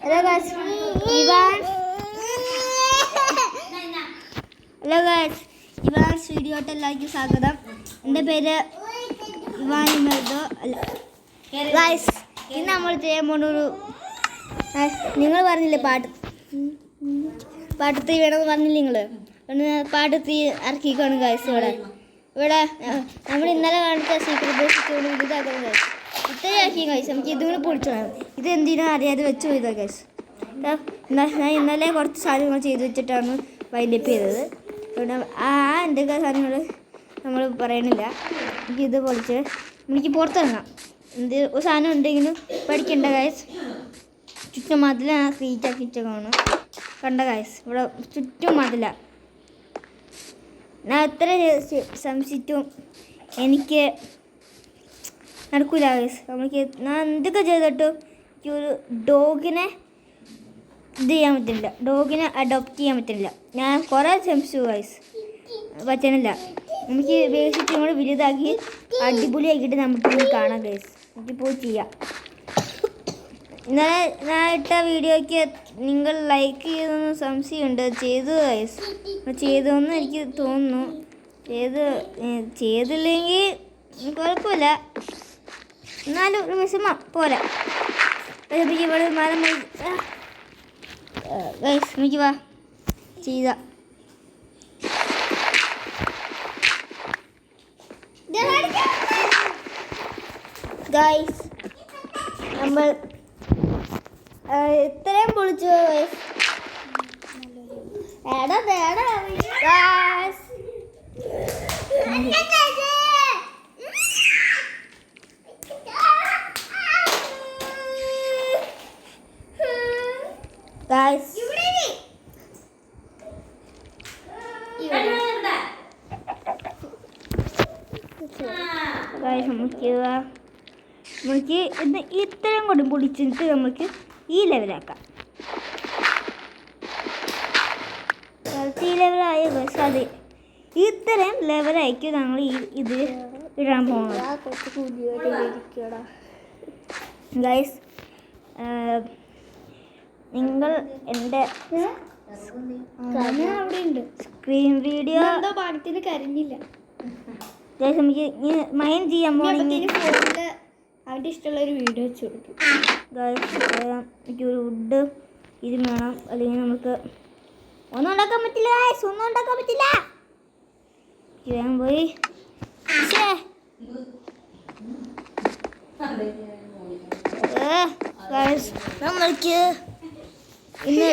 Hello guys, Evans വീഡിയോട്ട് എല്ലാവർക്കും സ്വാഗതം. എൻ്റെ പേര് ഇവാൻ മെർദോ. ഗൈസ്, ഇന്ന് നമ്മൾ ചെയ്യാൻ പോകുന്നൊരു നിങ്ങൾ പറഞ്ഞില്ലേ പാട്ട് 3 വേണമെന്ന് പറഞ്ഞില്ലേ നിങ്ങൾ? പാട്ട് 3 ഇറക്കിക്കാണ് ഗൈസ്. ഇവിടെ നമ്മൾ ഇന്നലെ കാണിച്ച സീക്രട്ട് ബേസിക്കോട് ഇതാക്കണം ഗൈസ്. ഇത്രയും ആക്കി ഗൈസ്. നമുക്ക് ഇതുകൂടെ പൊളിച്ചതാണ്. ഇത് എന്തിനാ അറിയാതെ വെച്ച് പോയതാ ഗൈസ്. ഞാൻ ഇന്നലെ കുറച്ച് സാധനങ്ങൾ ചെയ്ത് വെച്ചിട്ടാണ് വൈൻഡപ്പ് ചെയ്തത്. എന്തൊക്കെ സാധനങ്ങൾ നമ്മൾ പറയണില്ല. എനിക്ക് ഇത് പൊളിച്ച് എനിക്ക് പുറത്തിറങ്ങാം. എന്ത് ഒരു സാധനം ഉണ്ടെങ്കിലും പഠിക്കണ്ട ഗൈസ്. ചുറ്റും മതിലാണ് ക്രീറ്റാക്കിയിട്ട് കാണും. കണ്ട ഗൈസ്, ഇവിടെ ചുറ്റും മതില. ഞാൻ എത്ര സംശയിച്ചും എനിക്ക് നടക്കൂല ഗൈസ്. നമുക്ക് ഞാൻ എന്തൊക്കെ ചെയ്തിട്ടും എനിക്കൊരു ഡോഗിനെ ഇത് ചെയ്യാൻ പറ്റില്ല. ഡോഗിനെ അഡോപ്റ്റ് ചെയ്യാൻ പറ്റില്ല. ഞാൻ കുറേ ശ്രമിച്ചു ഗൈസ്, പറ്റണില്ല. നമുക്ക് ബേസിക് നമ്മൾ വലുതാക്കി അടിപൊളിയാക്കിയിട്ട് നമുക്ക് കാണാം ഗൈസ്. നമുക്ക് പോയി ചെയ്യാം. ഇന്നലെ ഞാൻ ഇട്ട വീഡിയോയ്ക്ക് നിങ്ങൾ ലൈക്ക് ചെയ്തെന്ന് സംശയമുണ്ട്. ചെയ്തു ഗൈസ്, ചെയ്തതെന്ന് എനിക്ക് തോന്നുന്നു. ചെയ്തില്ലെങ്കിൽ കുഴപ്പമില്ല, എന്നാലും ഒരു വിഷമം പോരാ. ഇവിടെ മരം ഗൈസ്, എനിക്ക് വാ ചെയ്ത ഗൈസ്. നമ്മൾ ഇത്രയും പൊളിച്ചു ഗൈസ്. ഗൈസ് നമുക്ക് ഇത് ഇത്രയും കൊണ്ട് പൊളിച്ചിട്ട് നമുക്ക് ഈ ലെവലാക്കാം. ഈ ലെവലായ ഗൈസ്, അത് ഇത്രയും ലെവലായിരിക്കും ഞങ്ങൾ ഇത് ഇടാൻ പോകുന്നത് ഗൈസ്. നിങ്ങൾ എൻ്റെ സ്ക്രീൻ വീഡിയോ പാടത്തിന് കരഞ്ഞില്ല ഗൈസ്. നമുക്ക് മൈൻഡ് ചെയ്യാൻ പോകണമെങ്കിൽ അവൻ്റെ ഇഷ്ടമുള്ളൊരു വീഡിയോ വെച്ച് കൊടുക്കും ഗൈസ്. എനിക്കൊരു വുഡ് ഇത് വേണം, അല്ലെങ്കിൽ നമുക്ക് ഒന്നും ഉണ്ടാക്കാൻ പറ്റില്ല ഗൈസ്, ഒന്നും ഉണ്ടാക്കാൻ പറ്റില്ല. ഞാൻ പോയി ഗൈസ്, നമ്മൾക്ക് ഇന്ന്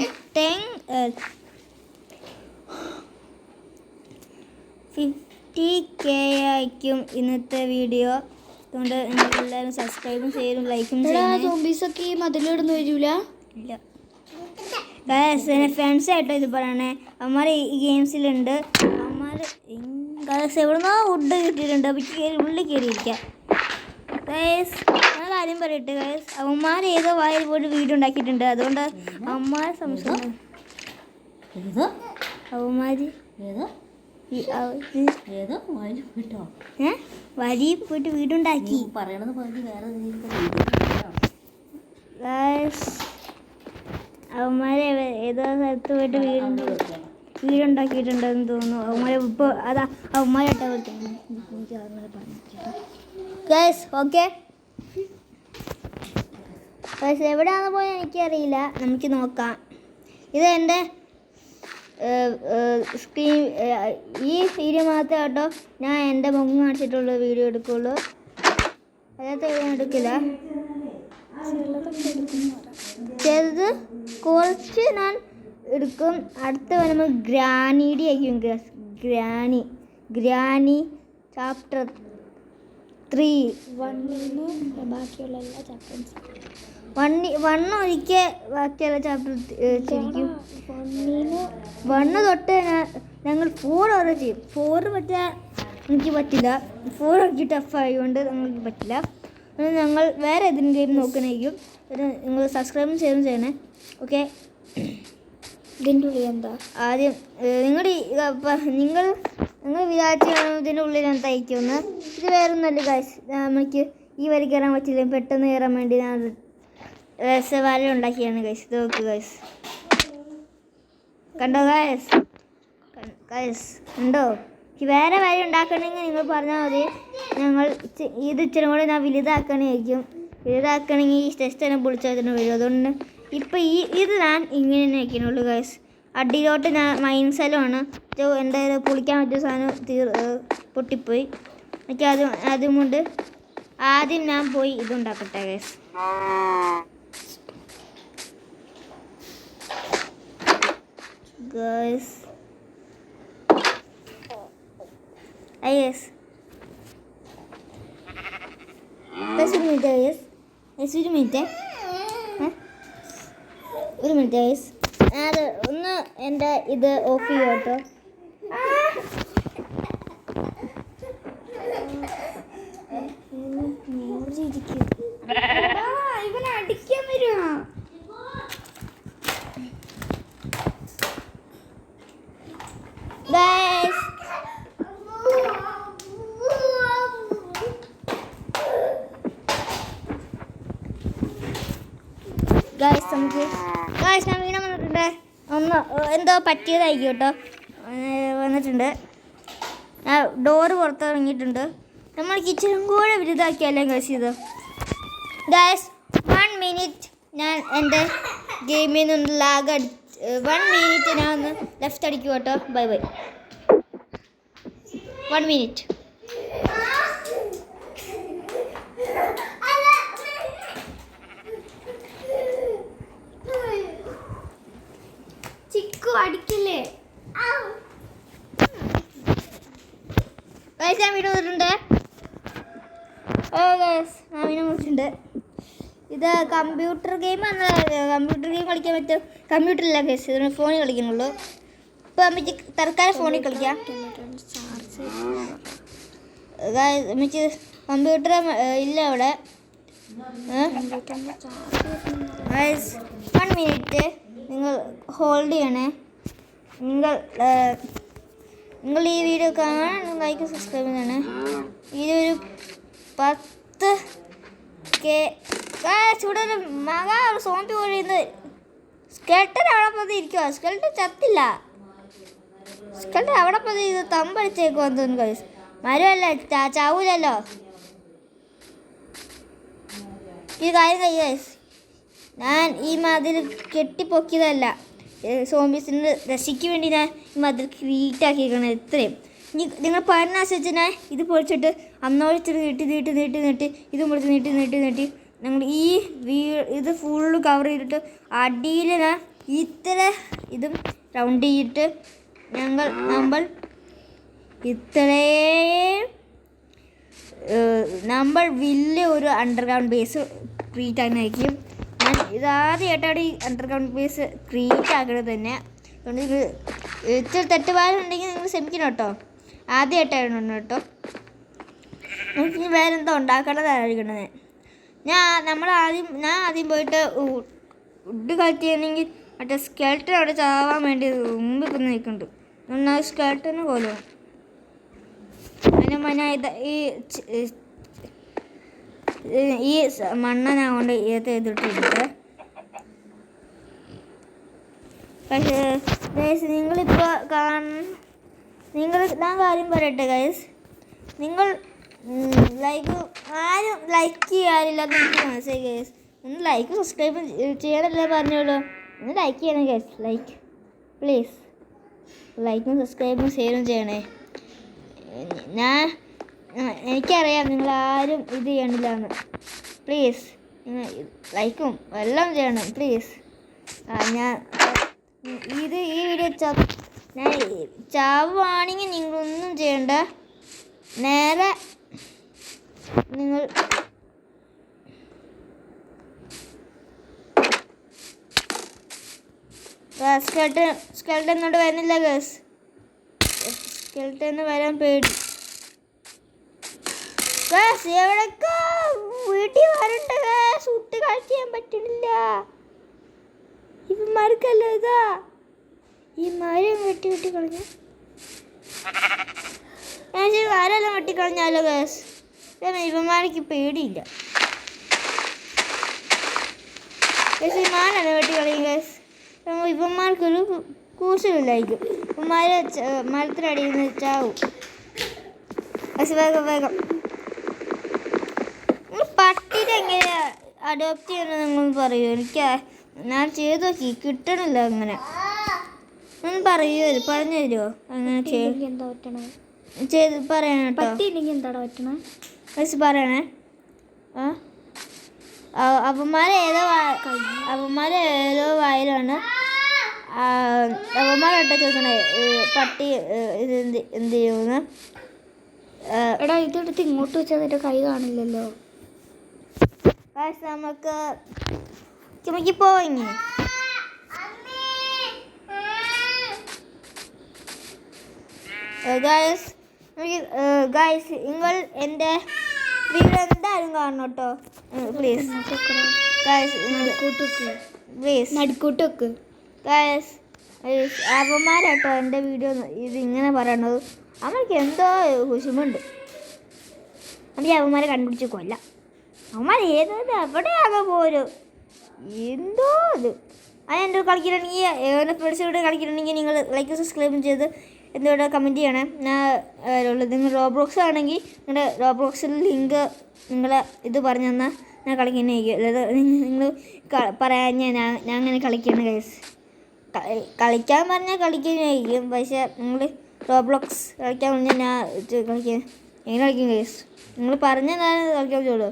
50K ആയിരിക്കും ഇന്നത്തെ വീഡിയോ. അതുകൊണ്ട് നിങ്ങളെല്ലാവരും സബ്സ്ക്രൈബും ചെയ്യും, ലൈക്കും ചെയ്യും. സോംബീസൊക്കെ ഈ മതിലിടുന്ന് വരില്ല. ഇല്ല ഗൈസ്, എൻ്റെ ഫ്രണ്ട്സായിട്ടോ ഇത് പറയണേ. അവന്മാർ ഈ ഗെയിംസിലുണ്ട്. അവന്മാർ ഗൈസ് എവിടുന്നോ വുഡ് കിട്ടിയിട്ടുണ്ട്. അപ്പോൾ ഉള്ളിൽ കയറിയിരിക്കാം ഗൈസ്. ഞാൻ കാര്യം പറയട്ടെ ഗൈസ്, അവന്മാർ ഏതോ വായിൽ പോയിട്ട് വീഡിയോ ഉണ്ടാക്കിയിട്ടുണ്ട്. അതുകൊണ്ട് അവന്മാർ സംശയം അവന്മാർ വരി പോയിട്ട് വീടുണ്ടാക്കി പറയണത് അവന്മാരെ ഏതോ സ്ഥലത്ത് പോയിട്ട് വീടുണ്ടാക്കിയിട്ടുണ്ടെന്ന് തോന്നുന്നു. അവന്മാരെ ഇപ്പോൾ അതാ അവന്മാരായിട്ടാ ഗൈസ്. ഓക്കെ ഗൈസ്, എവിടെയാണെന്ന് പോയാൽ എനിക്കറിയില്ല. നമുക്ക് നോക്കാം. ഇത് എൻ്റെ സ്ക്രീൻ ഈ വീഡിയോ മാത്രമേ കേട്ടോ ഞാൻ എൻ്റെ മുഖം കാണിച്ചിട്ടുള്ള വീഡിയോ എടുക്കുള്ളൂ. അതിനകത്ത് ഞാൻ എടുക്കില്ല. ചെറുത് കുറച്ച് ഞാൻ എടുക്കും. അടുത്ത് വരുമ്പോൾ ഗ്രാനിയുടെ ആയിരിക്കും ഗസ്. ഗ്രാനി ചാപ്റ്റർ 3 ബാക്കിയുള്ള എല്ലാ ചാപ്റ്റേഴ്സും 1 ഒരിക്കൽ ബാക്കിയുള്ള ചാപ്റ്റർ ശരിക്കും 1 തൊട്ട് ഞങ്ങൾ 4 വരെ ചെയ്യും. 4 പറ്റാൻ എനിക്ക് പറ്റില്ല. 4 എനിക്ക് ടഫായതുകൊണ്ട് നമുക്ക് പറ്റില്ല. ഞങ്ങൾ വേറെ ഏതെങ്കിലും ഗെയിം നോക്കണേക്കും. നിങ്ങൾ സബ്സ്ക്രൈബും ചെയ്യണേ. ഓക്കെ, ഇതിൻ്റെ ഉള്ളിൽ എന്താ ആദ്യം നിങ്ങൾ വിചാരിച്ച ഇതിൻ്റെ ഉള്ളിൽ എന്താ അയക്കുമെന്ന്. ഇത് വേറെ ഒന്നല്ല ഗൈസ്. നമുക്ക് ഈ വരി കയറാൻ പറ്റില്ല. പെട്ടെന്ന് കയറാൻ വേണ്ടി ഞാൻ രസവാല ഉണ്ടാക്കിയാണ് ഗൈസ്. ഇത് നോക്ക് ഗൈസ്, കണ്ടോ ഗൈസ്? ഗൈസ് ഉണ്ടോ? വേറെ വഴി ഉണ്ടാക്കണമെങ്കിൽ നിങ്ങൾ പറഞ്ഞാൽ മതി. ഞങ്ങൾ ഇത് ഇച്ചിരി കൂടെ ഞാൻ വലുതാക്കണമായിരിക്കും. വലുതാക്കണമെങ്കിൽ ഈ ടെസ്റ്റ് തന്നെ പൊളിച്ചാൽ തന്നെ വരും. അതുകൊണ്ട് ഇപ്പം ഇത് ഞാൻ ഇങ്ങനെ തന്നെ വയ്ക്കണുള്ളൂ ഗൈസ്. അടിയിലോട്ട് ഞാൻ മൈൻസലമാണ് എൻ്റെ പൊളിക്കാൻ പറ്റിയ സാധനം പൊട്ടിപ്പോയി. എനിക്ക് അതുകൊണ്ട് ആദ്യം ഞാൻ പോയി ഇതുണ്ടാക്കട്ടെ ഗൈസ്. ഗൈസ് ഒരു മിനിറ്റ് ഗൈസ്, അത് ഒന്ന് എൻ്റെ ഇത് ഓഫ് ചെയ്യും കേട്ടോ. ഇവനെ അടിക്കാൻ വരുമോ? ഞാൻ വീണ വന്നിട്ടുണ്ട്. ഒന്ന് എന്തോ പറ്റിയതായിരിക്കും കേട്ടോ. വന്നിട്ടുണ്ട്. ഡോറ് പുറത്തിറങ്ങിയിട്ടുണ്ട്. നമ്മൾ കിച്ചണും കൂടെ വലുതാക്കിയല്ലേ ഗൈസ് ഇത്. ഗൈസ് 1 മിനിറ്റ് ഞാൻ എൻ്റെ ഗെയിമിൽ നിന്ന് ലാഗ് 1 മിനിറ്റ് ഞാൻ ഒന്ന് ലെഫ്റ്റ് അടിക്കും കേട്ടോ. Bye 1 minute. ചിക്കു അടിക്കില്ലേ? ഞാൻ വീഡിയോ വന്നിട്ടുണ്ട്. ഞാൻ വീഡിയോ വന്നിട്ടുണ്ട്. ഇത് കമ്പ്യൂട്ടർ ഗെയിമാണ്. കമ്പ്യൂട്ടർ ഗെയിം കളിക്കാൻ പറ്റും. കമ്പ്യൂട്ടറില്ല ഗൈസ്, ഇതിന് ഫോണിൽ കളിക്കുന്നുള്ളൂ. ഇപ്പം അമ്മയ്ക്ക് തൽക്കാലം ഫോണിൽ കളിക്കാം. അമ്മയ്ക്ക് കമ്പ്യൂട്ടർ ഇല്ല അവിടെ. 1 മിനിറ്റ് നിങ്ങൾ ഹോൾഡ് ചെയ്യണേ. നിങ്ങൾ ഈ വീഡിയോ കാണാൻ ലൈക്ക് സബ്സ്ക്രൈബ് ചെയ്യണേ. ഇതൊരു 10K ഇവിടെ ഒരു സോംബി പോലെ സ്കെൽട്ടൻ അവിടെ പതി ഇരിക്കുക. സ്കെൽട്ടൻ ചത്തില്ല. സ്കെൽട്ടൻ അവിടെ പതി ഇത് തമ്പടിച്ചേക്കുവാന്ന് തോന്നുന്നു ഗൈസ്. മരമല്ല, ചാവൂലല്ലോ. ഈ കാര്യം ഗൈസ്, ഞാൻ ഈ മതിൽ കെട്ടിപ്പൊക്കിയതല്ല. സോംബീസിന് രക്ഷയ്ക്ക് വേണ്ടി ഞാൻ ഈ മതിൽ ക്രീറ്റാക്കിയിരിക്കണം. ഇത്രയും നിങ്ങൾ പറഞ്ഞനുസരിച്ച് ഞാൻ ഇത് പൊളിച്ചിട്ട് അന്നോളിച്ചിട്ട് നീട്ടി ഇതും പൊളിച്ച് നീട്ടി ഞങ്ങൾ ഇത് ഫുള്ള് കവർ ചെയ്തിട്ട് അടിയിൽ ഞാൻ ഇത്ര ഇതും റൗണ്ട് ചെയ്തിട്ട് നമ്മൾ ഇത്രയും നമ്മൾ വലിയ ഒരു അണ്ടർഗ്രൗണ്ട് ബേസ് ക്രിയേറ്റ് ആയിരിക്കും. ഞാൻ ഇതാദ്യമായിട്ടാണ് ഈ അണ്ടർഗ്രൗണ്ട് ബേസ് ക്രിയേറ്റ് ആക്കുന്നത് തന്നെ. അതുകൊണ്ട് ഇത് ഇത്തിരി തെറ്റുപാടുണ്ടെങ്കിൽ നിങ്ങൾ ക്ഷമിക്കണം കേട്ടോ. ആദ്യമായിട്ടാണ് കേട്ടോ. നമുക്ക് വേറെ എന്താ ഉണ്ടാക്കേണ്ടതായിരിക്കണത്. ഞാൻ ആദ്യം പോയിട്ട് വുഡ് കളക്ട് ചെയ്യണമെങ്കിൽ മറ്റേ സ്കെൽട്ടൻ അവിടെ ചാവാൻ വേണ്ടി മുമ്പ് ഇപ്പം നിൽക്കുന്നുണ്ട്. എന്നാൽ സ്കെൽട്ടന് പോലും ഈ മണ്ണ ഞാൻ കൊണ്ട് ചെയ്തിട്ടുണ്ട്. പക്ഷേ ഗൈസ് നിങ്ങളിപ്പോൾ ഞാൻ കാര്യം പറയട്ടെ ഗൈസ്, നിങ്ങൾ ആരും ലൈക്ക് ചെയ്യാറില്ല എന്ന് എനിക്ക് മനസ്സിലായി ഗൈസ്. ഒന്ന് ലൈക്ക് സബ്സ്ക്രൈബ് ചെയ്യണല്ലേ പറഞ്ഞോളൂ. ഒന്ന് ലൈക്ക് ചെയ്യണം ഗൈസ്. ലൈക്ക് പ്ലീസ്, ലൈക്കും സബ്സ്ക്രൈബും ഷെയറും ചെയ്യണേ. എനിക്കറിയാം നിങ്ങളാരും ഇത് ചെയ്യണില്ല എന്ന്. പ്ലീസ് ലൈക്കും എല്ലാം ചെയ്യണം പ്ലീസ്. ഈ വീഡിയോ ചാവുകയാണെങ്കിൽ നിങ്ങളൊന്നും ചെയ്യണ്ട. നേരെ നിങ്ങൾ സ്കെൽട്ടൻ ഇങ്ങോട്ട് വരുന്നില്ല ഗേസ്. സ്കെൽട്ടന് വരാൻ പേടി. എവിടൊക്കെ വീട്ടിൽ വരണ്ട ഗേസ്. കുട്ടി കളിക്കാൻ പറ്റണില്ല. ഇവന്മാർക്കല്ലോ ഇതാ ഈ മരം വെട്ടി കളഞ്ഞ. ഞാൻ മരമെല്ലാം വെട്ടിക്കളഞ്ഞാലോ ഗേസ്. ഇവന്മാർക്ക് പേടിയില്ല. പക്ഷേ മാനാണ് വെട്ടി കളിയും ഗൈസ്. ഇവന്മാർക്കൊരു കൂസലില്ലായിരിക്കും. ഇവന്മാർ മരത്തിനടിയിൽ നിന്ന് ചാവും. പക്ഷെ വേഗം വേഗം പട്ടിനെ എങ്ങനെ അഡോപ്റ്റ് ചെയ്യണമെന്ന് നിങ്ങൾ പറയൂ. എനിക്ക് ഞാൻ ചെയ്ത് നോക്കി കിട്ടണില്ല അങ്ങനെ. ഒന്ന് പറഞ്ഞു തരുമോ അങ്ങനെ ചെയ്ത് പറയണേ കേട്ടോ. പക്ഷെ പറയണേ. അവന്മാരേതോ വായിലാണ് അവന്മാരോട്ടെ ചോദിക്കണേ പട്ടി ഇത് എന്ത് ചെയ്യുമെന്ന്. എടാ ഇതെടുത്ത് ഇങ്ങോട്ട് വെച്ചാൽ അതിൻ്റെ കൈ കാണില്ലല്ലോ. നമുക്ക് ചുമക്കി പോയിങ്ങി. ഗായ്സ് നിങ്ങൾ എൻ്റെ വീഡിയോ എന്തായാലും കാണണം കേട്ടോ. പ്ലീസ് ഗായ്സ് പ്ലീസ് നടുക്കൂട്ടൊക്കെ ഗായ്സ്. അവന്മാരാട്ടോ എൻ്റെ വീഡിയോ ഇതിങ്ങനെ പറയണത്. അവർക്ക് എന്തോ കുശുമുണ്ട്. നമുക്ക് അവന്മാരെ കണ്ടുപിടിച്ച് കൊല്ലാം. അവന്മാർ എവിടെയാകെ പോരും എന്തോ ഇത്. എൻ്റെ കളിക്കണമെങ്കിൽ ഫ്രണ്ട്സിലൂടെ കളിക്കണമെങ്കിൽ നിങ്ങൾ ലൈക്ക് സബ്സ്ക്രൈബും ചെയ്ത് എന്തുകൊണ്ട് കമൻറ്റ് ചെയ്യണേ. ഉള്ളത് നിങ്ങൾ റോബ്ലോക്സ് ആണെങ്കിൽ നിങ്ങളുടെ റോബ്ലോക്സിൽ ലിങ്ക് നിങ്ങളെ ഇത് പറഞ്ഞു തന്നാൽ ഞാൻ കളിക്കുന്നതായിരിക്കും. അല്ലാതെ നിങ്ങൾ പറയാൻ ഞാൻ അങ്ങനെ കളിക്കണം ഗൈസ്. കളിക്കാൻ പറഞ്ഞാൽ കളിക്കുന്നതായിരിക്കും. പക്ഷേ നിങ്ങൾ റോബ്ലോക്സ് കളിക്കാൻ പറഞ്ഞാൽ ഞാൻ കളിക്കാൻ എങ്ങനെ കളിക്കും ഗൈസ്. നിങ്ങൾ പറഞ്ഞാൽ ഞാൻ കളിക്കാൻ പറ്റുള്ളൂ.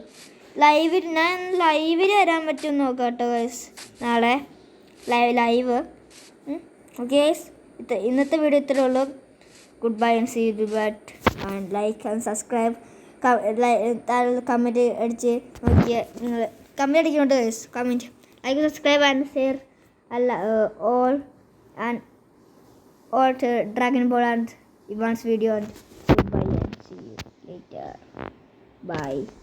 ഞാൻ ലൈവിൽ വരാൻ പറ്റുമെന്ന് നോക്കാം കേട്ടോ ഗൈസ്. നാളെ ലൈവ് ഓക്കെ ഗൈസ്. ഇന്നത്തെ വീഡിയോ ഇത്രയേ ഉള്ളൂ. Good bye and see you but and like and subscribe. Comment അടിച്ച് നോക്കിയാൽ നിങ്ങൾ കമൻറ്റ് അടിക്കുന്നുണ്ട് guys. Comment like subscribe and share അല്ല all to Dragon Ball and Ivan's video and goodbye and see you later. Bye.